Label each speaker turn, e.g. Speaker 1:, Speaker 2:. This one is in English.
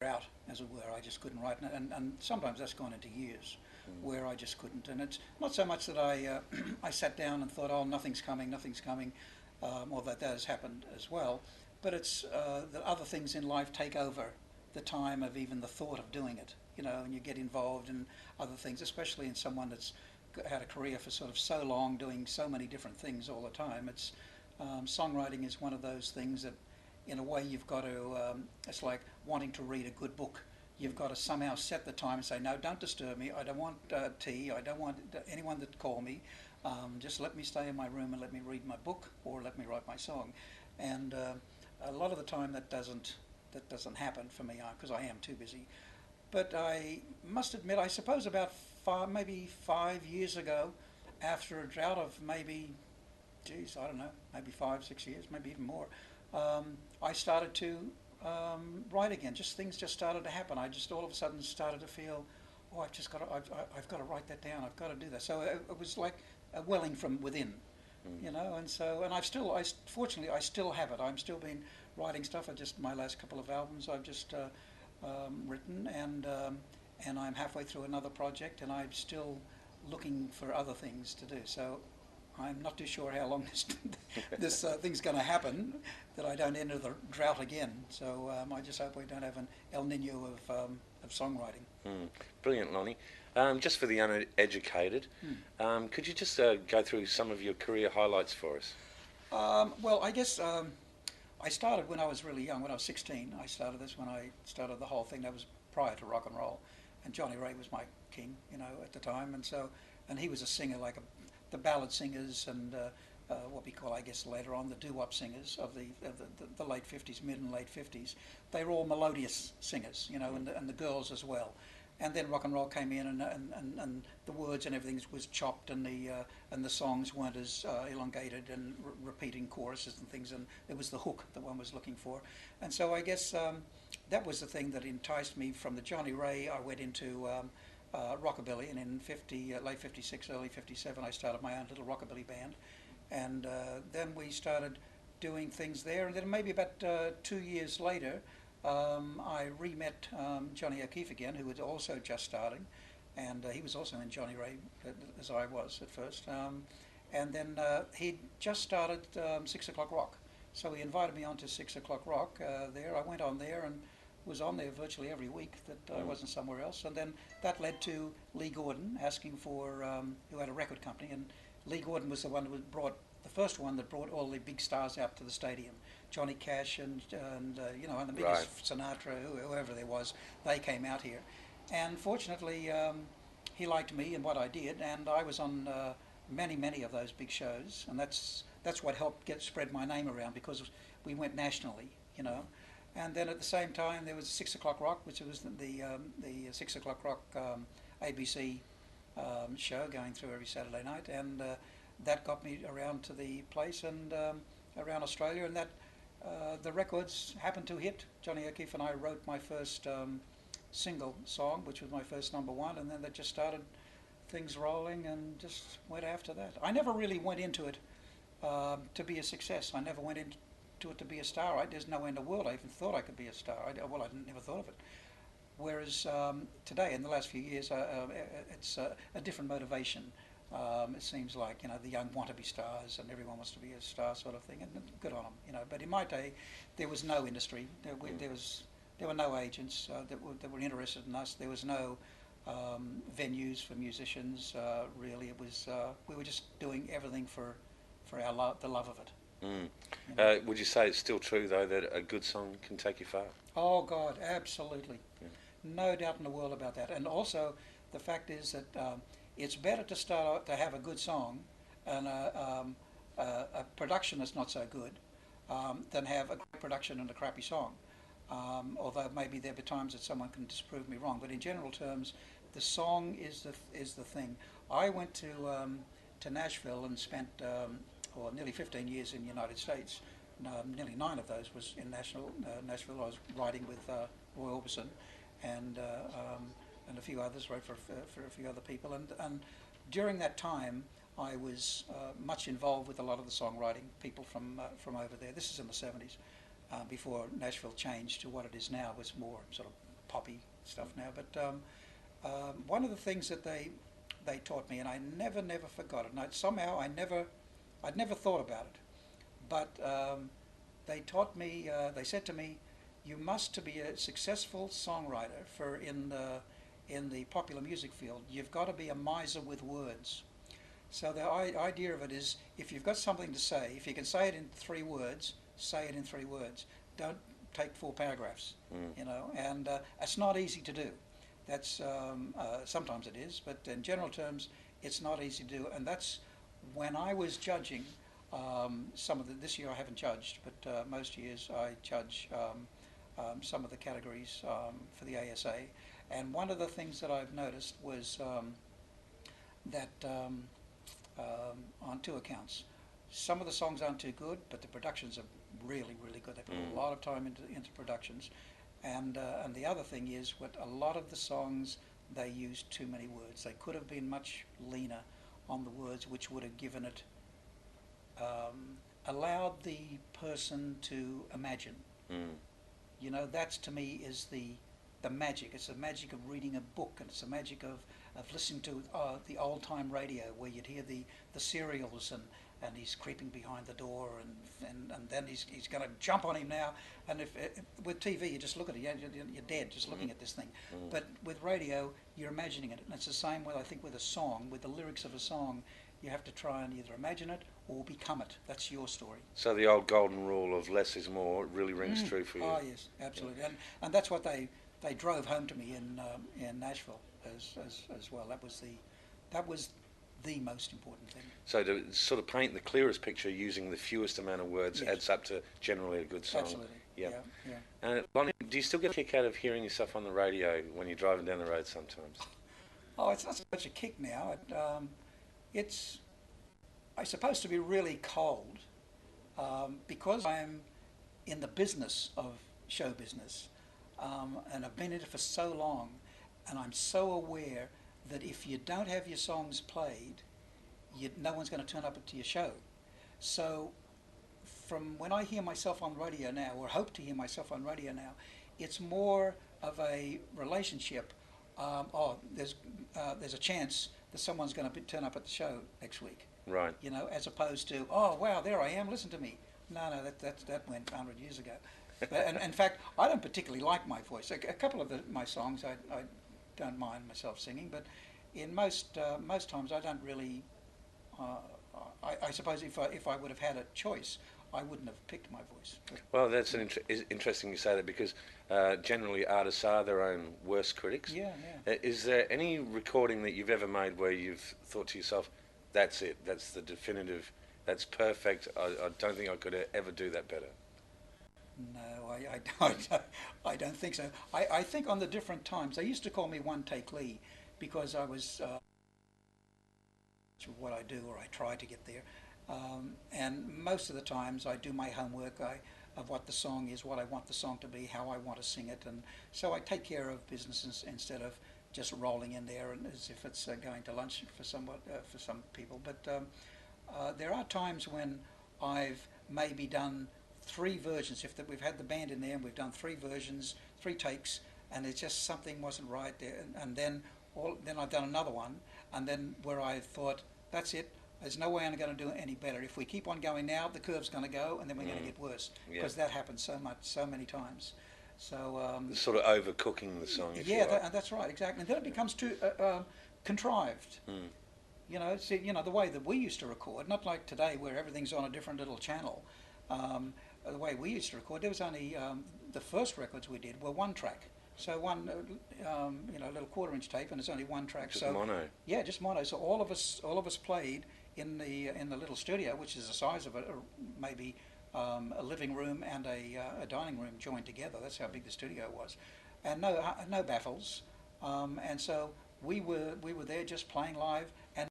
Speaker 1: out, as it were. I just couldn't write, and sometimes that's gone into years where I just couldn't. And it's not so much that I sat down and thought, oh, nothing's coming, nothing's coming, or that has happened as well. But it's that other things in life take over the time of even the thought of doing it. You know, and you get involved in other things, especially in someone that's had a career for sort of so long, doing so many different things all the time. It's songwriting is one of those things that, in a way, you've got to. It's like wanting to read a good book. You've got to somehow set the time and say, no, don't disturb me. I don't want tea. I don't want anyone to call me. Just let me stay in my room and let me read my book or let me write my song. And a lot of the time that doesn't happen for me because I am too busy. But I must admit, I suppose about maybe 5 years ago, after a drought of maybe, geez, I don't know, maybe 5, 6 years, maybe even more, I started to write again. Things just started to happen. I just all of a sudden started to feel, oh, I've got to write that down. I've got to do that. So it was like a welling from within, you know. And fortunately, I still have it. I'm still been writing stuff. My last couple of albums I've just written, and I'm halfway through another project, and I'm still looking for other things to do. So I'm not too sure how long this thing's going to happen, that I don't enter the drought again. So I just hope we don't have an El Nino of songwriting.
Speaker 2: Brilliant, Lonnie. Just for the uneducated, could you just go through some of your career highlights for us?
Speaker 1: Well, I guess I started when I was really young. When I was 16, I started this. When I started the whole thing, that was prior to rock and roll, and Johnny Ray was my king, you know, at the time. And he was a singer, like the ballad singers and what we call, I guess, later on the doo-wop singers of the late 50s, mid and late 50s. They were all melodious singers, you know, and the girls as well. And then rock and roll came in, and the words and everything was chopped, and the songs weren't as elongated and repeating choruses and things, and it was the hook that one was looking for. And so I guess that was the thing that enticed me. From the Johnny Ray, I went into rockabilly, and in late 56, early 57, I started my own little rockabilly band, and then we started doing things there. And then maybe about 2 years later, I re-met Johnny O'Keefe again, who was also just starting, and he was also in Johnny Ray, as I was at first. And then he'd just started 6 O'Clock Rock, so he invited me on to 6 O'Clock Rock there. I went on there and was on there virtually every week that I wasn't somewhere else. And then that led to Lee Gordon asking for, who had a record company, and Lee Gordon was the one who brought, the first one that brought all the big stars out to the stadium. Johnny Cash and you know, and the biggest, right, Sinatra, whoever there was, they came out here. And fortunately, he liked me and what I did, and I was on many of those big shows, and that's what helped spread my name around, because we went nationally, you know. And then at the same time, there was 6 O'Clock Rock, which was the 6 O'Clock Rock ABC show going through every Saturday night, and that got me around to the place and around Australia, and that the records happened to hit. Johnny O'Keefe and I wrote my first single song, which was my first #1, and then that just started things rolling and just went after that. I never really went into it to be a success. I never went into it to be a star. There's no way in the world I even thought I could be a star. I never thought of it. Whereas today, in the last few years, it's a different motivation. It seems like, you know, the young want to be stars, and everyone wants to be a star, sort of thing, and good on them, you know. But in my day, there was no industry. There were no agents that were interested in us. There was no venues for musicians. Really, it was we were just doing everything for the love of it.
Speaker 2: You know? Would you say it's still true, though, that a good song can take you far?
Speaker 1: Oh God, absolutely. Yeah. No doubt in the world about that. And also, the fact is that it's better to start out to have a good song and a production that's not so good than have a great production and a crappy song. Although maybe there'll be times that someone can disprove me wrong, but in general terms, the song is the thing. I went to Nashville and spent nearly 15 years in the United States. Nearly 9 of those was in Nashville. I was writing with Roy Orbison and a few others, wrote for a few other people. And during that time, I was much involved with a lot of the songwriting people from over there. This is in the 70s, before Nashville changed to what it is now. It was more sort of poppy stuff now. But one of the things that they taught me, and I never forgot it. And somehow I'd never thought about it, but they taught me. They said to me, "You must, to be a successful songwriter in the popular music field, you've got to be a miser with words." So the idea of it is, if you've got something to say, if you can say it in 3 words, say it in 3 words. Don't take 4 paragraphs, you know. And it's not easy to do. That's sometimes it is, but in general terms, it's not easy to do. And that's when I was judging some of the. This year I haven't judged, but most years I judge some of the categories for the ASA. And one of the things that I've noticed was that on 2 accounts, some of the songs aren't too good, but the productions are really good. They put a lot of time into productions. And the other thing is, what a lot of the songs, they use too many words. They could have been much leaner on the words, which would have given it, allowed the person to imagine. You know, that's to me is the magic. It's the magic of reading a book, and it's the magic of listening to the old time radio, where you'd hear the serials, and he's creeping behind the door, and then he's going to jump on him now. And if with TV, you just look at it, you're dead just looking at this thing. But with radio, you're imagining it, and it's the same way I think with a song, with the lyrics of a song. You have to try and either imagine it or become it. That's your story.
Speaker 2: So the old golden rule of less is more really rings true for you.
Speaker 1: Oh yes, absolutely. Yeah. And that's what they drove home to me in Nashville as well. That was the most important thing.
Speaker 2: So to sort of paint the clearest picture using the fewest amount of words adds up to generally a good song.
Speaker 1: Absolutely.
Speaker 2: Yeah. And Lonnie, do you still get a kick out of hearing yourself on the radio when you're driving down the road sometimes?
Speaker 1: Oh, it's not so much a kick now. It's, I suppose, to be really cold, because I'm in the business of show business, and I've been in it for so long, and I'm so aware that if you don't have your songs played, no one's going to turn up to your show. So from when I hear myself on radio now, or hope to hear myself on radio now, it's more of a relationship. There's a chance that someone's going to turn up at the show next week.
Speaker 2: Right.
Speaker 1: You know, as opposed to, oh wow, there I am, listen to me. No, that went 100 years ago. And in fact, I don't particularly like my voice. A couple of my songs I don't mind myself singing, but in most times I don't really. I suppose if I would have had a choice, I wouldn't have picked my voice.
Speaker 2: Well, that's interesting you say that, because generally artists are their own worst critics.
Speaker 1: Yeah.
Speaker 2: Is there any recording that you've ever made where you've thought to yourself, that's it, that's the definitive, that's perfect, I don't think I could ever do that better? No, I don't think so. I think on the different times, they used to call me One Take Lee, because I was what I do, or I try to get there. And most of the times I do my homework of what the song is, what I want the song to be, how I want to sing it, and so I take care of business instead of just rolling in there and as if it's going to lunch for some people. But there are times when I've maybe done 3 versions. If we've had the band in there and we've done 3 versions, 3 takes, and it's just something wasn't right there, and then I've done another one, and then where I thought, that's it. There's no way I'm going to do it any better. If we keep on going now, the curve's going to go, and then we're going to get worse, because that happens so many times. So sort of overcooking the song. If you like.
Speaker 1: That's right, exactly. And then it becomes too contrived. You know, the way that we used to record, not like today where everything's on a different little channel. The way we used to record, there was only the first records we did were 1 track. So one, little 1/4-inch tape, and it's only 1 track.
Speaker 2: Just mono.
Speaker 1: Yeah, just mono. So all of us played in the little studio, which is the size of maybe a living room and a dining room joined together. That's how big the studio was, and no baffles. And so we were there just playing live,